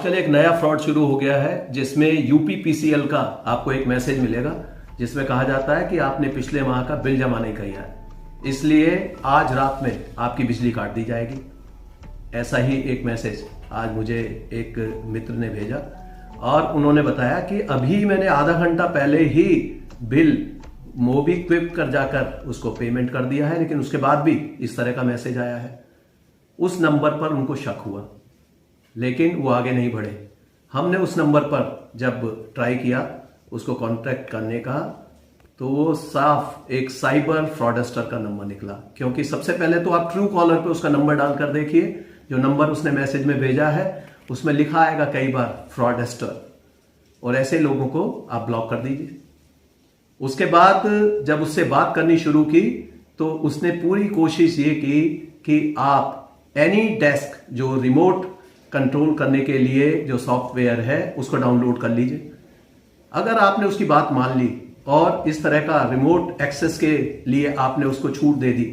आजकल एक नया फ्रॉड शुरू हो गया है जिसमें यूपीपीसीएल का आपको एक मैसेज मिलेगा जिसमें कहा जाता है कि आपने पिछले माह का बिल जमा नहीं किया है, इसलिए आज रात में आपकी बिजली काट दी जाएगी। ऐसा ही एक मैसेज आज मुझे एक मित्र ने भेजा और उन्होंने बताया कि अभी मैंने आधा घंटा पहले ही बिल मोबीक्विक कर जाकर उसको पेमेंट कर दिया है, लेकिन उसके बाद भी इस तरह का मैसेज आया है। उस नंबर पर उनको शक हुआ, लेकिन वो आगे नहीं बढ़े। हमने उस नंबर पर जब ट्राई किया उसको कांटेक्ट करने का, तो वो साफ एक साइबर फ्रॉडस्टर का नंबर निकला। क्योंकि सबसे पहले तो आप ट्रू कॉलर पे उसका नंबर डालकर देखिए, जो नंबर उसने मैसेज में भेजा है उसमें लिखा आएगा कई बार फ्रॉडस्टर, और ऐसे लोगों को आप ब्लॉक कर दीजिए। उसके बाद जब उससे बात करनी शुरू की तो उसने पूरी कोशिश ये की कि आप एनी डेस्क जो रिमोट कंट्रोल करने के लिए जो सॉफ्टवेयर है उसको डाउनलोड कर लीजिए। अगर आपने उसकी बात मान ली और इस तरह का रिमोट एक्सेस के लिए आपने उसको छूट दे दी,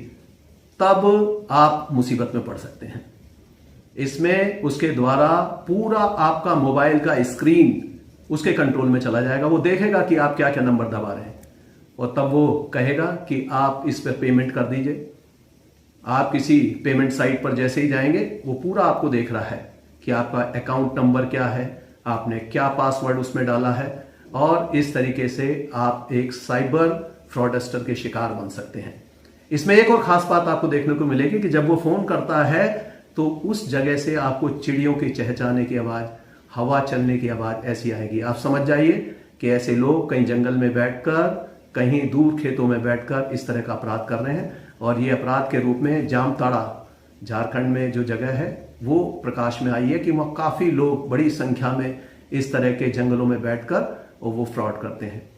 तब आप मुसीबत में पड़ सकते हैं। इसमें उसके द्वारा पूरा आपका मोबाइल का स्क्रीन उसके कंट्रोल में चला जाएगा। वो देखेगा कि आप क्या क्या नंबर दबा रहे हैं और तब वो कहेगा कि आप इस पर पेमेंट कर दीजिए। आप किसी पेमेंट साइट पर जैसे ही जाएंगे वो पूरा आपको देख रहा है कि आपका अकाउंट नंबर क्या है, आपने क्या पासवर्ड उसमें डाला है, और इस तरीके से आप एक साइबर फ्रॉडस्टर के शिकार बन सकते हैं। इसमें एक और खास बात आपको देखने को मिलेगी कि जब वो फोन करता है तो उस जगह से आपको चिड़ियों की चहचहाने की आवाज, हवा चलने की आवाज ऐसी आएगी। आप समझ जाइए कि ऐसे लोग कहीं जंगल में बैठकर, कहीं दूर खेतों में बैठकर इस तरह का अपराध कर रहे हैं। और ये अपराध के रूप में जामताड़ा झारखंड में जो जगह है वो प्रकाश में आई है कि वहाँ काफी लोग बड़ी संख्या में इस तरह के जंगलों में बैठकर और वो फ्रॉड करते हैं।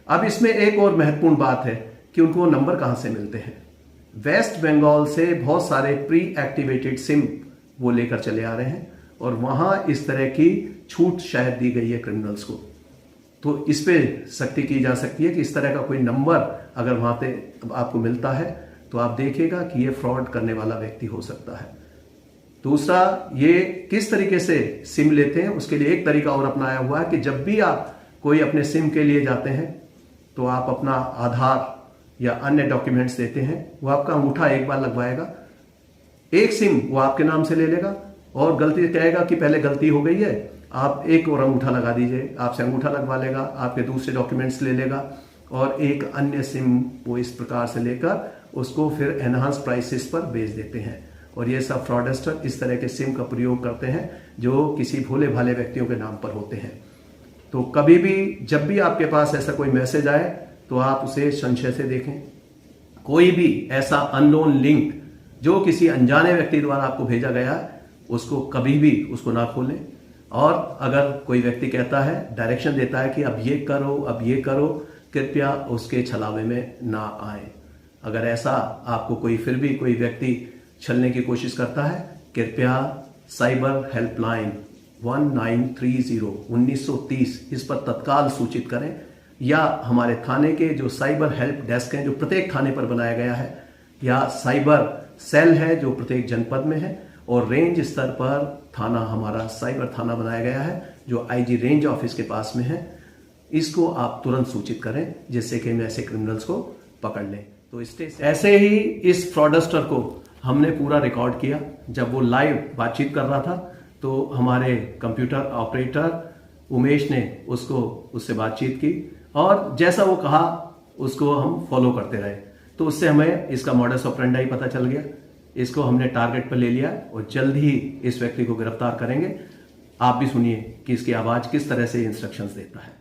अब इसमें एक और महत्वपूर्ण बात है कि उनको नंबर कहां से मिलते हैं। वेस्ट बंगाल से बहुत सारे प्री एक्टिवेटेड सिम वो लेकर चले आ रहे हैं और वहां इस तरह की छूट शायद दी गई है क्रिमिनल्स को। तो इस पे सख्ती की जा सकती है कि इस तरह का कोई नंबर अगर वहां पे आपको मिलता है तो आप देखिएगा कि ये फ्रॉड करने वाला व्यक्ति हो सकता है। दूसरा, ये किस तरीके से सिम लेते हैं उसके लिए एक तरीका और अपनाया हुआ है कि जब भी आप कोई अपने सिम के लिए जाते हैं तो आप अपना आधार या अन्य डॉक्यूमेंट्स देते हैं, वो आपका अंगूठा एक बार लगवाएगा। एक सिम वो आपके नाम से ले लेगा और गलती कहेगा कि पहले गलती हो गई है, आप एक और अंगूठा लगा दीजिए। आपसे अंगूठा लगवा लेगा, आपके दूसरे डॉक्यूमेंट्स ले लेगा और एक अन्य सिम वो इस प्रकार से लेकर उसको फिर एनहांस प्राइसेस पर बेच देते हैं। और ये सब फ्रॉडस्टर इस तरह के सिम का प्रयोग करते हैं जो किसी भोले भाले व्यक्तियों के नाम पर होते हैं। तो कभी भी जब भी आपके पास ऐसा कोई मैसेज आए तो आप उसे संशय से देखें। कोई भी ऐसा अननोन लिंक जो किसी अनजाने व्यक्ति द्वारा आपको भेजा गया है उसको कभी भी उसको ना खोलें। और अगर कोई व्यक्ति कहता है, डायरेक्शन देता है कि अब ये करो, अब ये करो, कृपया उसके छलावे में ना आए। अगर ऐसा आपको कोई फिर भी कोई व्यक्ति छलने की कोशिश करता है, कृपया साइबर हेल्पलाइन 1930 इस पर तत्काल सूचित करें, या हमारे थाने के जो साइबर हेल्प डेस्क हैं जो प्रत्येक थाने पर बनाया गया है, या साइबर सेल है जो प्रत्येक जनपद में है, और रेंज स्तर पर थाना हमारा साइबर थाना बनाया गया है जो आईजी रेंज ऑफिस के पास में है। इसको आप तुरंत सूचित करें जिससे कि हम ऐसे क्रिमिनल्स को पकड़ लें। तो ऐसे ही इस फ्रॉडस्टर को हमने पूरा रिकॉर्ड किया। जब वो लाइव बातचीत कर रहा था तो हमारे कंप्यूटर ऑपरेटर उमेश ने उससे बातचीत की और जैसा वो कहा उसको हम फॉलो करते रहे। तो उससे हमें इसका मॉडस ऑपरेंडाई पता चल गया। इसको हमने टारगेट पर ले लिया और जल्द ही इस व्यक्ति को गिरफ्तार करेंगे। आप भी सुनिए कि इसकी आवाज किस तरह से इंस्ट्रक्शंस देता है।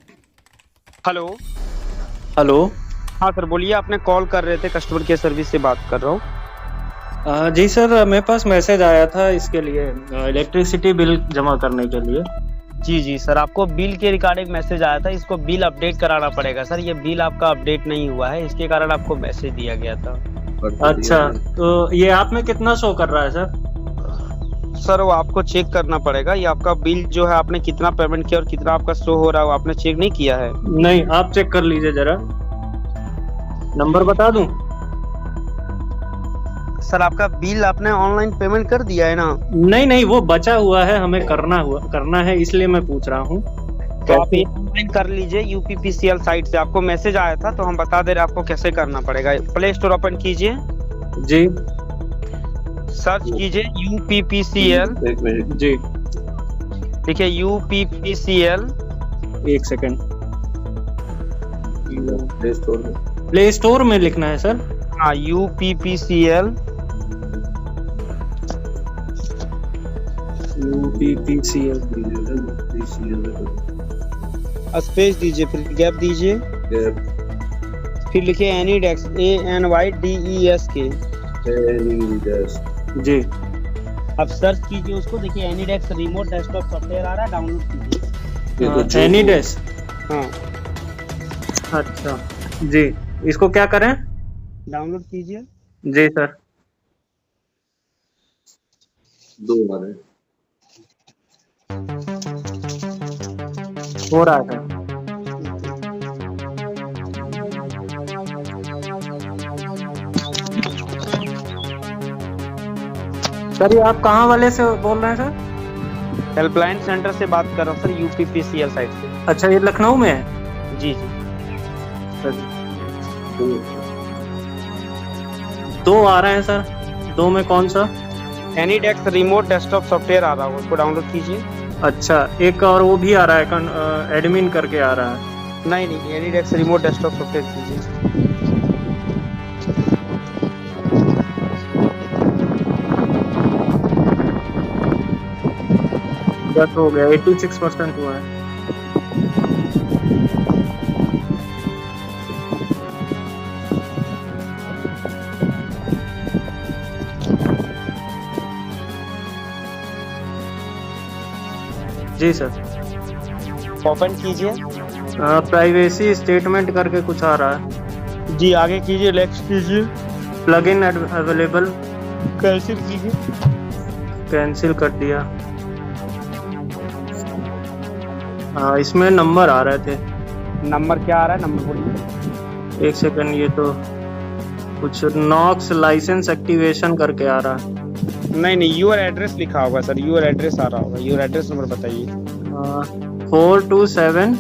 Hello hello. हाँ सर बोलिए, आपने कॉल कर रहे थे, कस्टमर केयर सर्विस से बात कर रहा हूँ। जी सर, मेरे पास मैसेज आया था इसके लिए, इलेक्ट्रिसिटी बिल जमा करने के लिए। जी सर, आपको बिल के रिगार्डिंग मैसेज आया था। इसको बिल अपडेट कराना पड़ेगा सर। ये बिल आपका अपडेट नहीं हुआ है, इसके कारण आपको मैसेज दिया गया था। अच्छा, तो ये आप में कितना शो कर रहा है सर? सर वो आपको चेक करना पड़ेगा। ये आपका बिल जो है आपने कितना पेमेंट किया और कितना आपका शो हो रहा है वो आपने चेक नहीं किया है। नहीं, आप चेक कर लीजिए जरा। नंबर बता दूं? सर आपका बिल आपने ऑनलाइन पेमेंट कर दिया है ना? नहीं नहीं, वो बचा हुआ है, हमें करना है, इसलिए मैं पूछ रहा हूँ। तो आप ये ऑनलाइन कर लीजिए यूपीपीसीएल साइट से। आपको मैसेज आया था तो हम बता दे रहे आपको कैसे करना पड़ेगा। प्ले स्टोर ओपन कीजिए, जी सर्च कीजिए यूपीपीसीएल। जी, देखिए यूपीपीसीएल। एक सेकंड, प्ले स्टोर में लिखना है सर। हाँ, यूपीपीसीएल। यूपीपीसीएल स्पेस दीजिए, फिर गैप दीजिए, फिर लिखिए एनीडेक्स, ANYDESK। जी, अब सर्च कीजिए उसको। देखिए एनीडेक्स रिमोट डेस्कटॉप सॉफ्टवेयर आ रहा है, डाउनलोड कीजिए। एनीडेस्क। हाँ, अच्छा जी, इसको क्या करें? डाउनलोड कीजिए। जी सर, हो रहा है। सर ये आप कहाँ वाले से बोल रहे हैं सर? हेल्पलाइन सेंटर से बात कर रहा हूँ सर, यूपीपीसीएल साइट से। अच्छा, ये लखनऊ में है? जी जी। दो आ रहे हैं सर, दो में कौन सा? एनीडेक्स रिमोट डेस्कटॉप सॉफ्टवेयर आ रहा है, उसको डाउनलोड कीजिए। अच्छा, एक और वो भी आ रहा है, एडमिन करके आ रहा है। नहीं नहीं, एनीडेक्स रिमोट डेस्कटॉप सॉफ्टवेयर कीजिए। बस हो गया, 86% हुआ है। जी सर, ओपन कीजिए। प्राइवेसी स्टेटमेंट करके कुछ आ रहा है। जी, आगे कीजिए, नेक्स्ट कीजिए, प्लगइन अवेलेबल, कैंसिल कीजिए। कैंसिल कर दिया। हाँ, इसमें नंबर आ रहे थे। नंबर क्या आ रहा है? नंबर बोलिए। एक सेकंड, ये तो कुछ नॉक्स लाइसेंस एक्टिवेशन करके आ रहा है। नहीं नहीं, यूर एड्रेस लिखा होगा सर, यूर एड्रेस आ रहा होगा। यूर एड्रेस नंबर बताइए। 427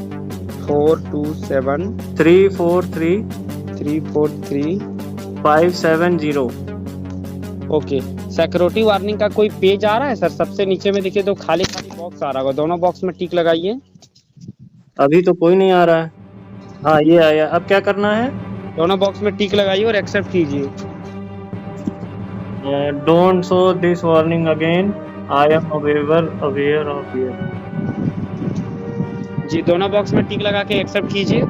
343 570। ओके। सिक्योरिटी वार्निंग का कोई पेज आ रहा है सर? सबसे नीचे में देखिए तो खाली खाली बॉक्स आ रहा होगा, दोनों बॉक्स में टिक लगाइए। अभी तो कोई नहीं आ रहा है। हाँ, ये आया। अब क्या करना है? दोनों बॉक्स में टिक लगाइए और एक्सेप्ट कीजिए। Don't show this warning again, I am aware of ये। जी, दोनों बॉक्स में टिक लगा के एक्सेप्ट कीजिए।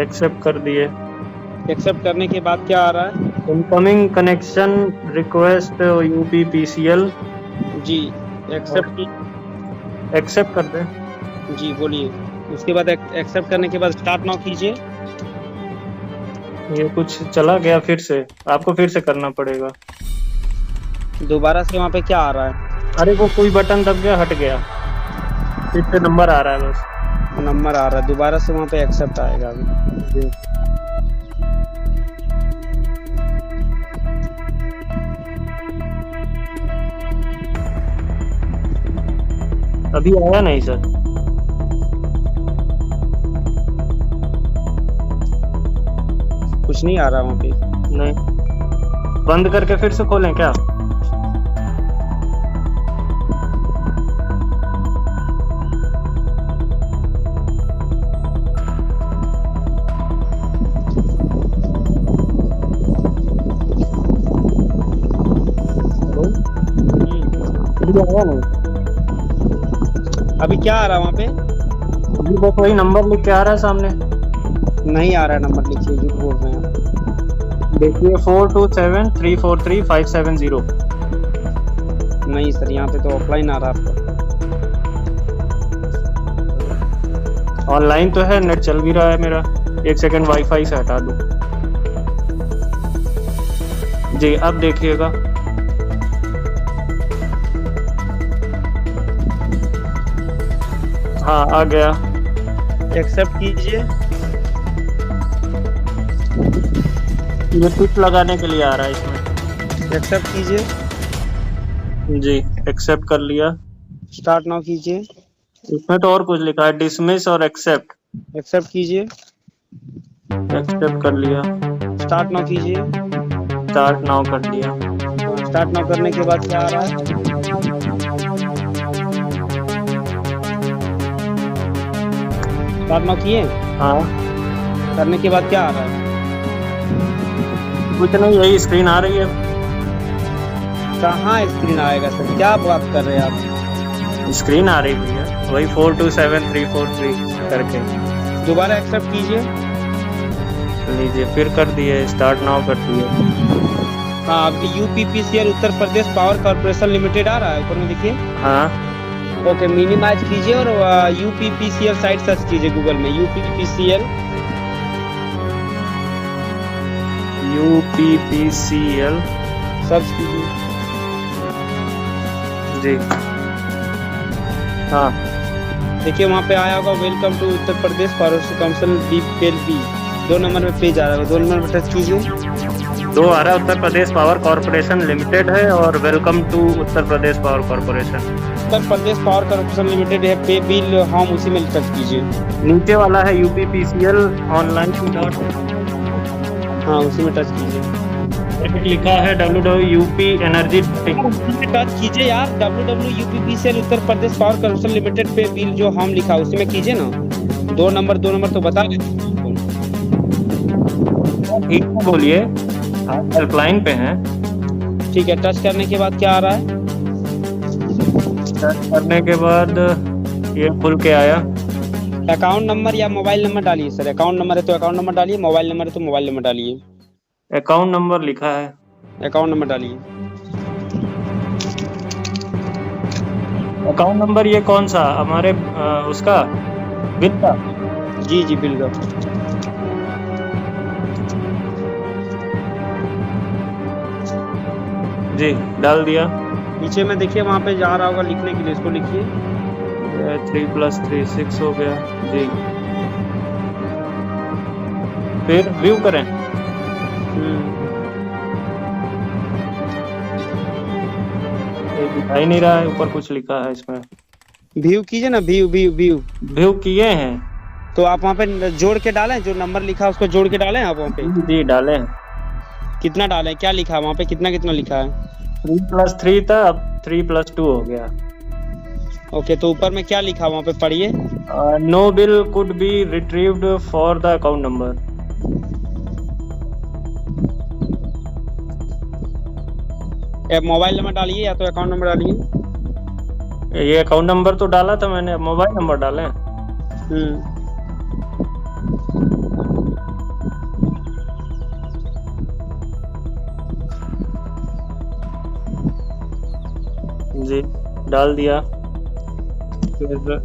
एक्सेप्ट कर दिए। एक्सेप्ट करने के बाद क्या आ रहा है? Incoming connection request UPPCL. जी, एक्सेप्ट की। एक्सेप्ट कर दे। जी बोलिए। उसके बाद एक्सेप्ट करने के बाद स्टार्ट नाउ कीजिए। ये कुछ चला गया, फिर से आपको फिर से करना पड़ेगा। दोबारा से वहाँ पे क्या आ रहा है? अरे वो कोई बटन दब गया, हट गया, फिर से नंबर आ रहा है। बस नंबर आ रहा है, दोबारा से वहाँ पे एक्सेप्ट आएगा अभी। अभी आया नहीं सर। कुछ नहीं आ रहा वहाँ पे। नहीं, बंद करके फिर से खोलें क्या? आया नहीं। अभी क्या आ रहा है वहाँ पे? अभी बस वही नंबर लिख के आ रहा है सामने। नहीं आ रहा है नंबर, लिखिए, झूठ बोल रहे हैं। देखिए 427 343 570। नहीं सर, यहाँ पे तो ऑफलाइन आ रहा है आपका। ऑनलाइन तो है, नेट चल भी रहा है मेरा। एक सेकंड, वाईफाई से हटा दूं। जी, अब देखिएगा। हाँ, आ गया। एक्सेप्ट कीजिए। ये टिक लगाने के लिए आ रहा है इसमें। एक्सेप्ट कीजिए। जी, एक्सेप्ट कर लिया। स्टार्ट नाउ कीजिए। इसमें तो और कुछ लिखा है, डिसमिस और एक्सेप्ट। एक्सेप्ट कीजिए। एक्सेप्ट कर लिया। स्टार्ट नाउ कीजिए। स्टार्ट नाउ कर लिया। स्टार्ट नाउ करने के बाद क्या आ रहा है? स्टार्ट नाउ किए? हाँ, करने के बाद क्या आ रहा है? कुछ नहीं, यही स्क्रीन आ रही है। कहाँ स्क्रीन आएगा सर, क्या बात कर रहे हैं आप? स्क्रीन आ रही है वही 427343 करके। दोबारा एक्सेप्ट कीजिए। लीजिए, फिर कर दिए, स्टार्ट नाउ कर दिए। हाँ, अब यूपीपीसीएल उत्तर प्रदेश पावर कॉर्पोरेशन लिमिटेड आ रहा है ऊपर में, देखिए। हाँ, ओके, मिनिमाइज कीजिए और यूपीपीसीएल साइट सर्च कीजिए गूगल में। यूपीपीसीएल सर्च कीजिए। जी, हाँ, देखिए वहाँ पे आया होगा welcome to Uttar Pradesh power council BPLP। 2 number में पेज आ रहा है, 2 नंबर पर टच कीजिए। 2 आ रहा है, Uttar Pradesh power corporation limited है और welcome to Uttar Pradesh power corporation. Uttar Pradesh power corporation limited है, पे बिल होम, उसी में टच कीजिए। नीचे वाला है यूपीपीसीएल ऑनलाइन डॉट, हाँ उसी में टच कीजिए। लिखा है WWUP एनर्जी। टच कीजिए यार, WWUPPCL उत्तर प्रदेश पावर कॉर्पोरेशन लिमिटेड पे बिल जो हम लिखा उसी में कीजिए ना। 2 नंबर तो बता देते। ठीक है, बोलिए, आप हेल्पलाइन पे हैं। ठीक है, टच करने के बाद क्या आ रहा है? टच करने के बाद ये खुल के आया। अकाउंट नंबर या मोबाइल नंबर डालिए सर। अकाउंट नंबर है तो अकाउंट नंबर डालिए, मोबाइल नंबर है तो मोबाइल नंबर डालिए। अकाउंट नंबर लिखा है। अकाउंट नंबर डालिए। अकाउंट नंबर ये कौन सा, हमारे उसका बिल का? जी बिल का। जी, डाल दिया। नीचे में देखिए वहाँ पे जा रहा होगा लिखने के लिए, इसको लिखिए। 3+3 6 हो गया। जी, फिर व्यू करें। दिखाई नहीं रहा है, ऊपर कुछ लिखा है इसमें। व्यू कीजिए ना, व्यू किए हैं तो आप वहाँ पे जोड़ के डालें, जो नंबर लिखा है उसको जोड़ के डालें आप वहाँ पे। जी, डाले। कितना डालें, क्या लिखा है वहाँ पे, कितना लिखा है? 3+3 था, अब 3+2 हो गया। ओके, तो ऊपर में क्या लिखा है वहाँ पे पढ़िए। No bill could be retrieved for the account number. Mobile number डालिए या तो अकाउंट नंबर डालिए। ये अकाउंट नंबर तो डाला था मैंने, मोबाइल नंबर डाले। जी, डाल दिया। फिर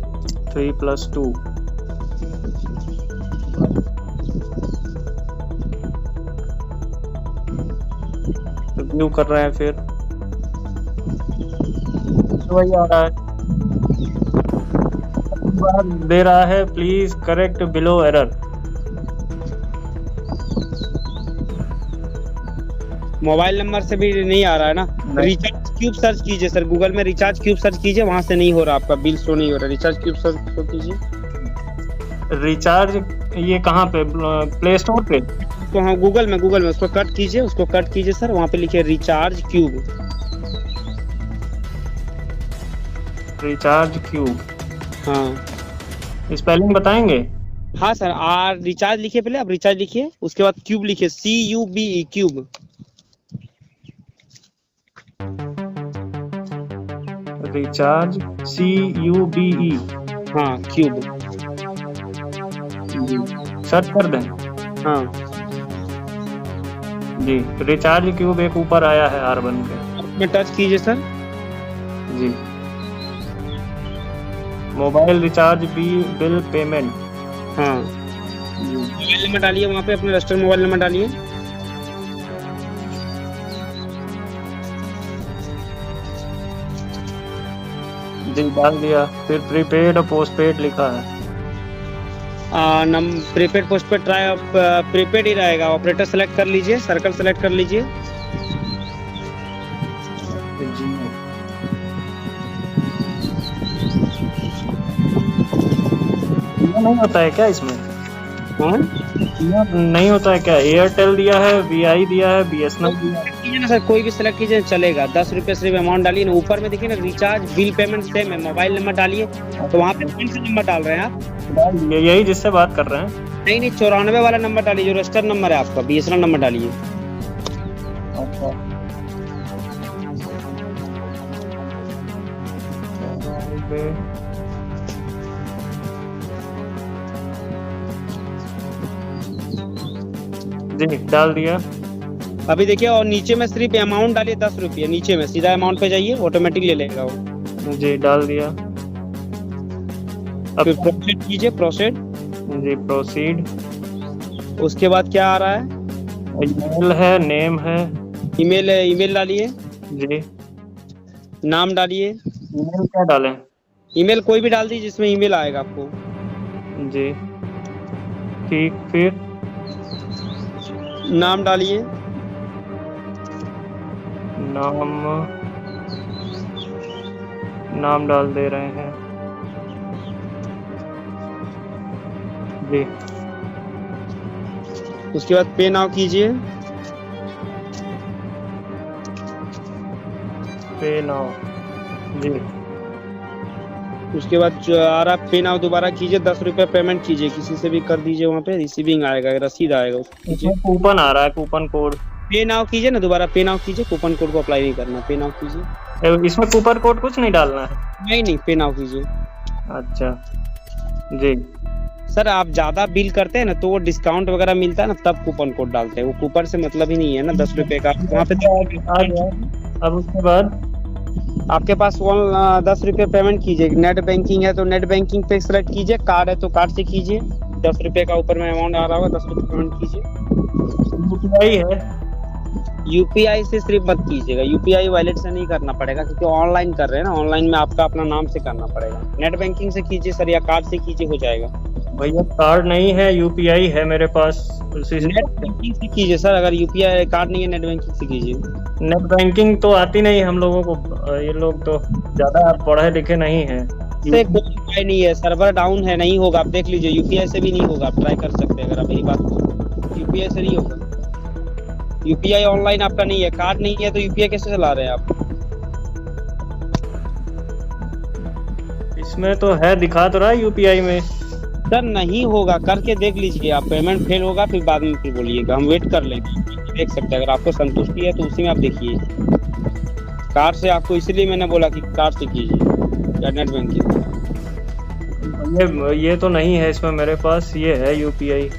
3+2। व्यू कर रहे हैं, फिर वही आ रहा है, दे रहा है please correct below error. Mobile number से भी नहीं आ रहा है ना? रिचार्ज क्यूब सर्च कीजिए सर, गूगल में रिचार्ज क्यूब सर्च कीजिए, वहां से नहीं हो रहा, आपका बिल शो नहीं हो रहा। रिचार्ज क्यूब सर्च कीजिए। रिचार्ज ये कहाँ पे, प्ले स्टोर पे? तो हाँ, गूगल में उसको कट कीजिए सर, वहाँ पे लिखिए रिचार्ज क्यूब। रिचार्ज क्यूब, हाँ स्पेलिंग बताएंगे? हाँ सर, रिचार्ज लिखिए पहले, आप रिचार्ज लिखिए, उसके बाद क्यूब लिखिए, CUBE क्यूब। रिचार्ज CUBE, हाँ क्यूब। सर्च कर दें? हाँ जी, रिचार्ज क्यूब एक ऊपर आया है R बन के, में टच कीजिए सर। जी, मोबाइल रिचार्ज बिल पेमेंट। हाँ, मोबाइल नंबर डालिए वहाँ पे, अपने रजिस्टर्ड मोबाइल नंबर डालिए। जी, डाल दिया। फिर प्रीपेड और पोस्टपेड लिखा है। प्रीपेड पोस्टपेड प्रीपेड ही रहेगा। ऑपरेटर सेलेक्ट कर लीजिए, सर्कल सेलेक्ट कर लीजिए। अच्छा जियो। जियो नहीं होता है क्या इसमें? हाँ जियो नहीं होता है क्या? एयरटेल दिया है, वीआई दिया है, बीएसएनएल दिया है। कीजिए ना सर, कोई भी सिलेक्ट कीजिए चलेगा। 10 रुपये सिर्फ अमाउंट डालिए ना, ऊपर में देखिए ना रिचार्ज बिल पेमेंट सेम है, मोबाइल नंबर डालिए। तो वहाँ पे कौन सा नंबर डाल रहे हैं आप? यही जिससे बात कर रहे हैं। नहीं 94 वाला नंबर डालिए, जो रजिस्टर नंबर है आपका, बीएसएनएल नंबर डालिए। अच्छा जी, डाल दिया। अभी देखिए, और नीचे में सिर्फ अमाउंट डालिए 10 रुपये, नीचे में सीधा अमाउंट पे जाइए, ऑटोमेटिक ले लेगा वो। जी, डाल दिया। अब फिर प्रोसीड कीजिए, प्रोसीड। जी, प्रोसीड। उसके बाद क्या आ रहा है? ईमेल है, नेम है। ईमेल है, ईमेल डालिए। जी, नाम डालिए। ईमेल क्या डालें? ईमेल कोई भी डाल दीजिए जिसमें ईमेल आएगा आपको। जी, ठीक। फिर नाम डालिए। नाम डाल दे रहे हैं। जी, उसके बाद पे नाउ कीजिए। पे नाउ। जी, उसके बाद जो आ रहा पे नाउ दोबारा कीजिए, 10 रुपये पेमेंट कीजिए, किसी से भी कर दीजिए, वहाँ पे रिसीविंग आएगा, रसीद आएगा, उसको कीजिए। इसमें कूपन आ रहा है, कूपन कोड। पे नाउ कीजिए ना, दोबारा पे नाउ कीजिए, कूपन कोड को अप्लाई नहीं करना, पे नाउ कीजिए। इसमें कूपन कोड कुछ नहीं डालना है? नहीं पे नाउ कीजिए। अच्छा जी। सर आप ज्यादा बिल करते हैं ना, तो वो डिस्काउंट वगैरह मिलता है ना, तब कूपन कोड डालते हैं। वो कूपन से मतलब ही नहीं है ना, 10 रुपए का वहाँ पे आ गया। अब उसके बाद आपके पास 10 रुपये पेमेंट कीजिए। नेट बैंकिंग है तो नेट बैंकिंग पे सेलेक्ट कीजिए, कार्ड है तो कार्ड से कीजिए। 10 रुपये का ऊपर में अमाउंट आ रहा होगा, 10 रुपये पेमेंट कीजिए। यूपीआई है। यूपीआई से सिर्फ मत कीजिएगा, यूपीआई वॉलेट से नहीं करना पड़ेगा, क्योंकि ऑनलाइन कर रहे हैं ना, ऑनलाइन में आपका अपना नाम से करना पड़ेगा। नेट बैंकिंग से कीजिए सर, या कार्ड से कीजिए, हो जाएगा। भैया कार्ड नहीं है, यूपीआई है मेरे पास। नेट बैंकिंग से कीजिए सर, अगर यूपीआई कार्ड नहीं है, नेट बैंकिंग से कीजिए। नेट बैंकिंग तो आती नहीं हम लोगों को, ये लोग तो ज्यादा पढ़े लिखे नहीं है। से कोई उपाय नहीं है, सर्वर डाउन है, नहीं होगा, आप देख लीजिए। यूपीआई से भी नहीं होगा, आप ट्राई कर सकते हैं अगर आप यही बात को। यूपीआई से नहीं होगा, यूपीआई ऑनलाइन आपका नहीं है, कार्ड नहीं है, तो यूपीआई कैसे चला रहे हैं आप? इसमें तो है, दिखा तो रहा है यूपीआई में। सर नहीं होगा, करके देख लीजिए आप। पेमेंट फेल होगा फिर बाद में फिर बोलिएगा, हम वेट कर लेंगे। देख सकते हैं, अगर आपको संतुष्टि है तो उसी में आप देखिए। कार्ड से आपको इसलिए मैंने बोला कि कार्ड से कीजिए या नेट बैंकिंग। ये तो नहीं है इसमें मेरे पास, ये है यूपीआई।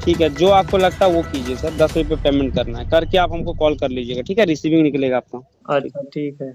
ठीक है, जो आपको लगता है वो कीजिए सर। 10 रुपये पेमेंट करना है, करके आप हमको कॉल कर लीजिएगा, ठीक है? रिसीविंग निकलेगा आपका। अच्छा ठीक है।